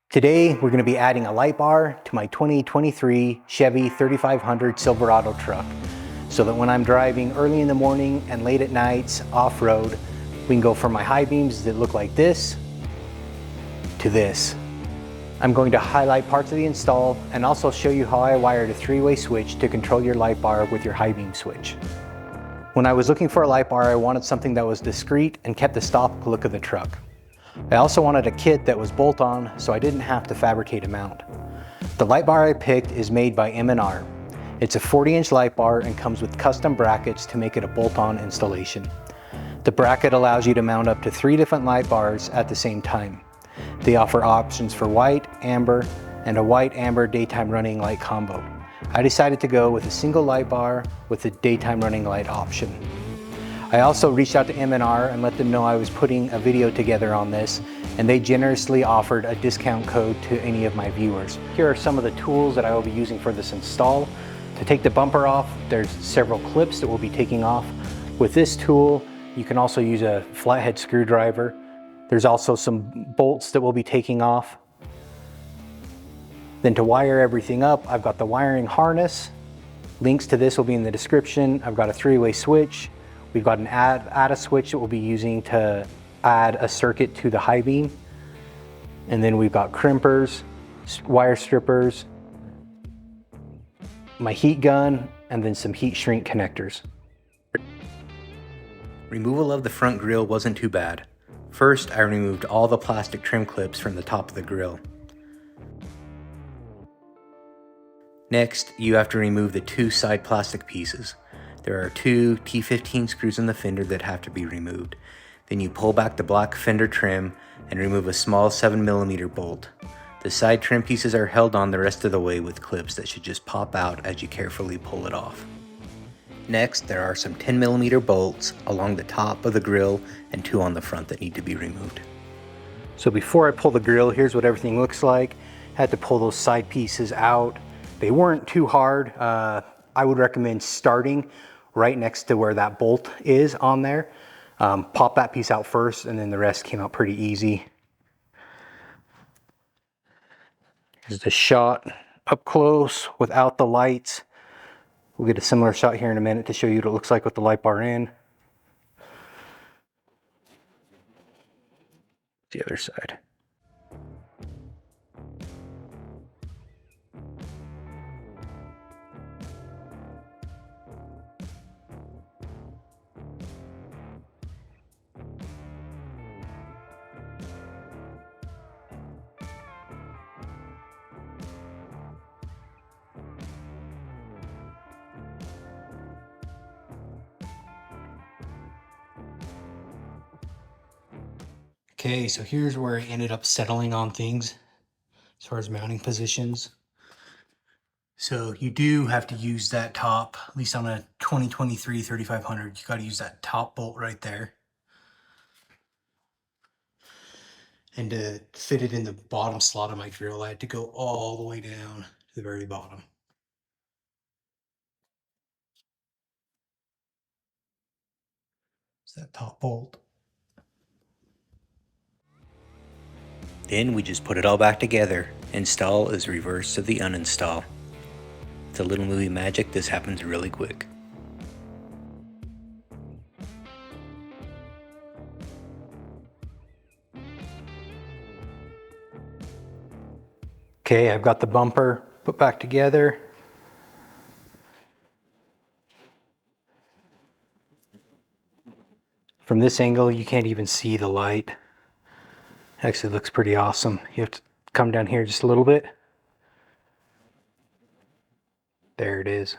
Today, we're going to be adding a light bar to my 2023 Chevy 3500 Silverado truck so that when I'm driving early in the morning and late at nights off-road, we can go from my high beams that look like this to this. I'm going to highlight parts of the install and also show you how I wired a three-way switch to control your light bar with your high beam switch. When I was looking for a light bar, I wanted something that was discreet and kept the stock look of the truck. I also wanted a kit that was bolt-on so I didn't have to fabricate a mount. The light bar I picked is made by M&R. It's a 40-inch light bar and comes with custom brackets to make it a bolt-on installation. The bracket allows you to mount up to 3 different light bars at the same time. They offer options for white, amber, and a white-amber daytime running light combo. I decided to go with a single light bar with a daytime running light option. I also reached out to M&R and let them know I was putting a video together on this, and they generously offered a discount code to any of my viewers. Here are some of the tools that I will be using for this install. To take the bumper off, there's several clips that we'll be taking off. With this tool, you can also use a flathead screwdriver. There's also some bolts that we'll be taking off. Then to wire everything up, I've got the wiring harness. Links to this will be in the description. I've got a three-way switch. We've got an add a switch that we'll be using to add a circuit to the high beam. And then we've got crimpers, wire strippers, my heat gun, and then some heat shrink connectors. Removal of the front grille wasn't too bad. First, I removed all the plastic trim clips from the top of the grille. Next, you have to remove the 2 side plastic pieces. There are 2 T15 screws in the fender that have to be removed. Then you pull back the black fender trim and remove a small 7mm bolt. The side trim pieces are held on the rest of the way with clips that should just pop out as you carefully pull it off. Next, there are some 10mm bolts along the top of the grille and 2 on the front that need to be removed. So before I pull the grille, here's what everything looks like. Had to pull those side pieces out. They weren't too hard. I would recommend starting right next to where that bolt is on there. Pop that piece out first, and then the rest came out pretty easy. Here's the shot up close without the lights. We'll get a similar shot here in a minute to show you what it looks like with the light bar in. The other side. Okay, so here's where I ended up settling on things as far as mounting positions. So you do have to use that top, at least on a 2023 3500, you got to use that top bolt right there. And to fit it in the bottom slot of my drill, I had to go all the way down to the very bottom. It's that top bolt. Then we just put it all back together. Install is reverse of the uninstall. It's a little movie magic, this happens really quick. Okay, I've got the bumper put back together. From this angle, you can't even see the light. Actually looks pretty awesome. You have to come down here just a little bit. There it is.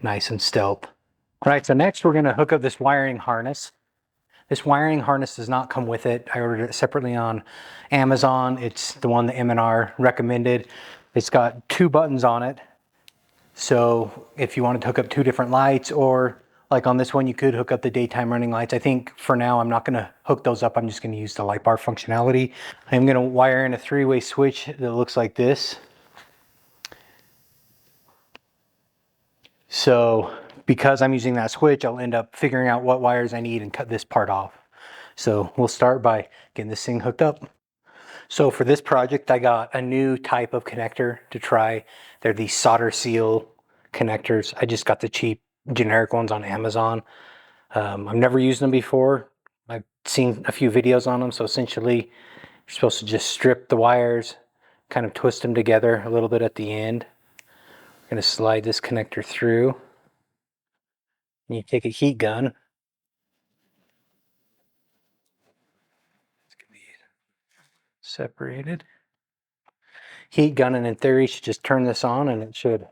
Nice and stealth. All right, so next we're gonna hook up this wiring harness. This wiring harness does not come with it. I ordered it separately on Amazon. It's the one that M&R recommended. It's got 2 buttons on it. So if you wanted to hook up 2 different lights, or like on this one, you could hook up the daytime running lights. I think for now, I'm not gonna hook those up. I'm just gonna use the light bar functionality. I'm gonna wire in a 3-way switch that looks like this. So because I'm using that switch, I'll end up figuring out what wires I need and cut this part off. So we'll start by getting this thing hooked up. So for this project, I got a new type of connector to try. They're these solder seal connectors. I just got the cheap generic ones on Amazon. I've never used them before. I've seen a few videos on them. So essentially, you're supposed to just strip the wires, kind of twist them together a little bit at the end. I'm going to slide this connector through. And you take a heat gun. It's going to be separated. Heat gun, and in theory, you should just turn this on and it should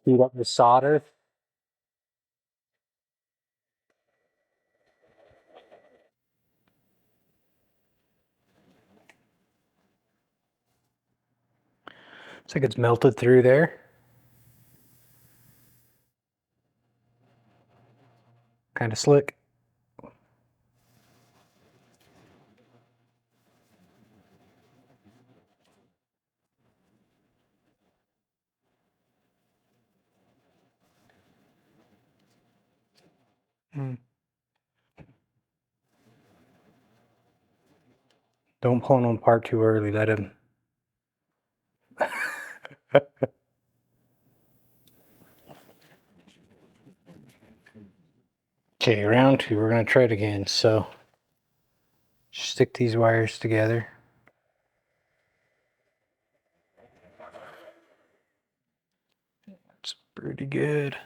heat up the solder. Looks like it's melted through there. Kind of slick. Don't pull them apart too early. Let them. Okay, round two. We're going to try it again. So stick these wires together. That's pretty good.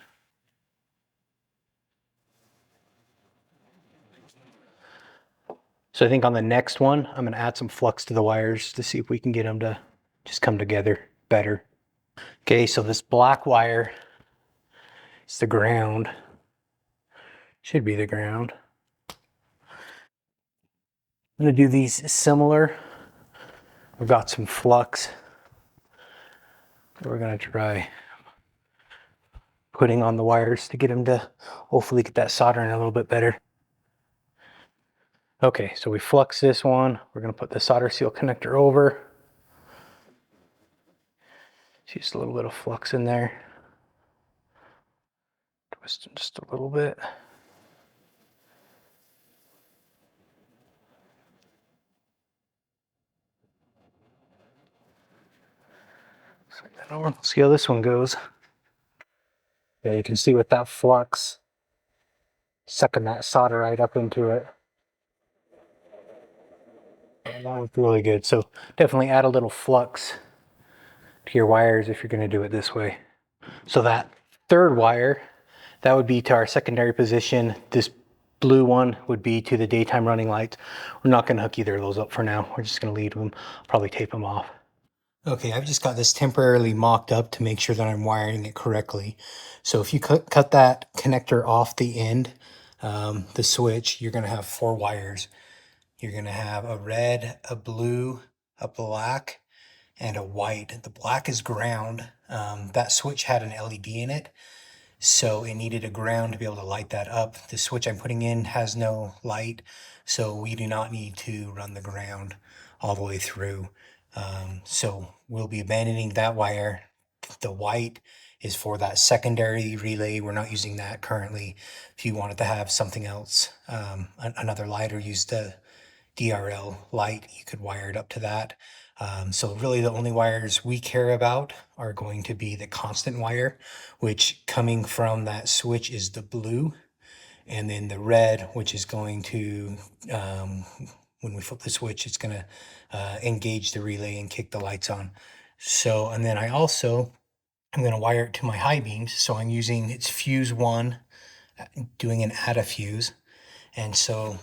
So I think on the next one, I'm going to add some flux to the wires to see if we can get them to just come together better. Okay, so this black wire is the ground. Should be the ground. I'm going to do these similar. We've got some flux. We're going to try putting on the wires to get them to hopefully get that soldering a little bit better. Okay, so we flux this one. We're going to put the solder seal connector over. Just a little bit of flux in there. Twist them just a little bit. Slide that over. Let's see how this one goes. Yeah, you can see with that flux sucking that solder right up into it. And that was really good. So definitely add a little flux to your wires if you're going to do it this way. So that third wire, that would be to our secondary position. This blue one would be to the daytime running lights. We're not going to hook either of those up for now. We're just going to leave them, probably tape them off. Okay, I've just got this temporarily mocked up to make sure that I'm wiring it correctly. So if you cut that connector off the end, the switch, you're going to have 4 wires. You're going to have a red, a blue, a black, and a white. The black is ground. That switch had an LED in it, so it needed a ground to be able to light that up. The switch I'm putting in has no light, so we do not need to run the ground all the way through. So we'll be abandoning that wire. The white is for that secondary relay. We're not using that currently. If you wanted to have something else, another light, or use the DRL light, you could wire it up to that. So really the only wires we care about are going to be the constant wire, which coming from that switch is the blue, and then the red, which is going to, when we flip the switch, it's going to engage the relay and kick the lights on. So, and then I'm going to wire it to my high beams. So I'm using, it's fuse 1, doing an add a fuse. And so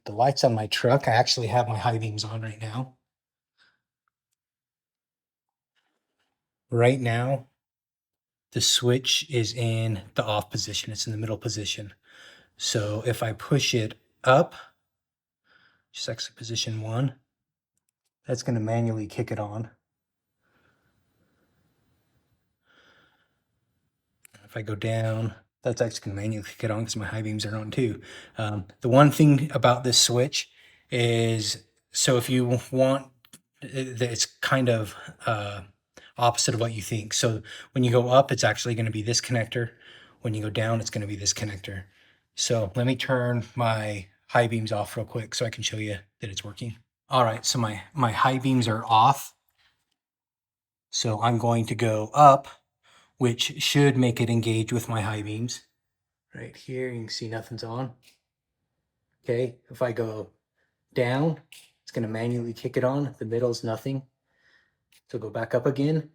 the lights on my truck, I actually have my high beams on right now. Right now, the switch is in the off position. It's in the middle position. So if I push it up, which is actually position 1, that's going to manually kick it on. If I go down, that's actually going to manually kick it on because my high beams are on too. The one thing about this switch is, so if you want, it's kind of opposite of what you think. So when you go up, it's actually going to be this connector. When you go down, it's going to be this connector. So let me turn my high beams off real quick so I can show you that it's working. All right, so my high beams are off. So I'm going to go up, which should make it engage with my high beams. Right here, you can see nothing's on. Okay, if I go down, it's gonna manually kick it on. The middle's nothing. So go back up again.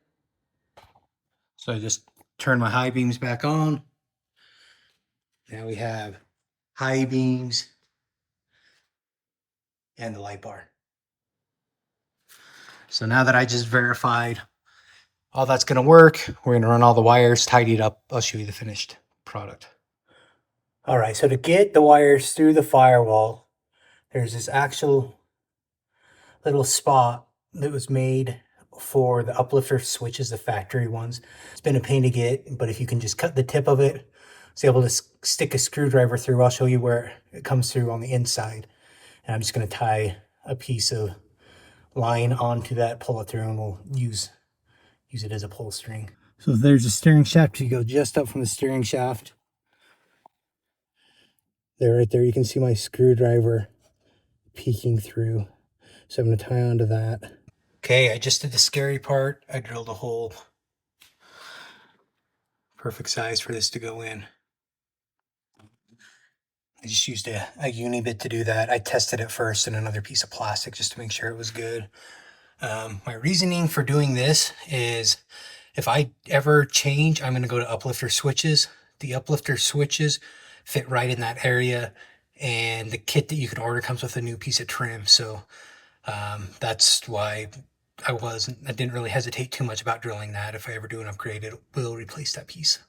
So I just turn my high beams back on. Now we have high beams and the light bar. So now that I just verified all that's gonna work, we're gonna run all the wires, tidy it up. I'll show you the finished product. All right, so to get the wires through the firewall, there's this actual little spot that was made for the uplifter switches, the factory ones. It's been a pain to get, but if you can just cut the tip of it, it's able to stick a screwdriver through. I'll show you where it comes through on the inside. And I'm just gonna tie a piece of line onto that, pull it through, and we'll use it as a pull string. So there's a steering shaft. You go just up from the steering shaft. There, right there, you can see my screwdriver peeking through. So I'm gonna tie onto that. Okay, I just did the scary part. I drilled a hole. Perfect size for this to go in. I just used a uni-bit to do that. I tested it first in another piece of plastic just to make sure it was good. My reasoning for doing this is if I ever change, I'm gonna go to uplifter switches. The uplifter switches fit right in that area, and the kit that you can order comes with a new piece of trim. So that's why I didn't really hesitate too much about drilling that. If I ever do an upgrade, it will replace that piece.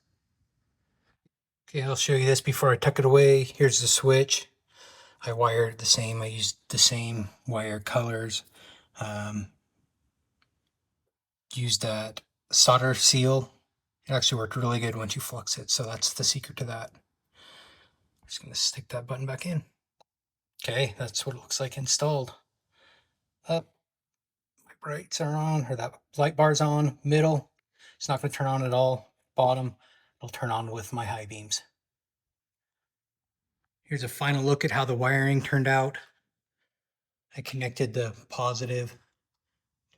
Okay, I'll show you this before I tuck it away. Here's the switch. I wired the same. I used the same wire colors. Used that solder seal. It actually worked really good once you flux it. So that's the secret to that. I'm just gonna stick that button back in. Okay, that's what it looks like installed. Up, my brights are on, or that light bar's on. Middle, it's not gonna turn on at all. Bottom, it'll turn on with my high beams. Here's a final look at how the wiring turned out. I connected the positive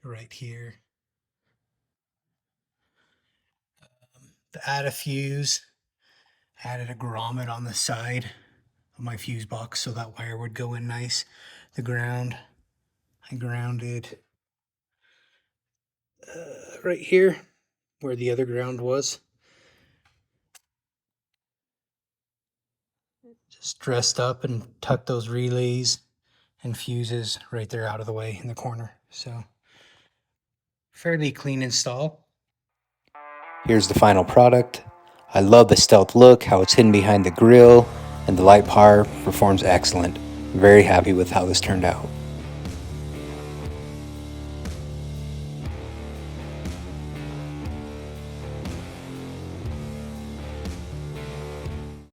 right here. To add a fuse, added a grommet on the side of my fuse box so that wire would go in nice. The ground, I grounded right here where the other ground was. Just dressed up and tucked those relays and fuses right there out of the way in the corner. So fairly clean install. Here's the final product. I love the stealth look, how it's hidden behind the grill, and the light bar performs excellent. Very happy with how this turned out.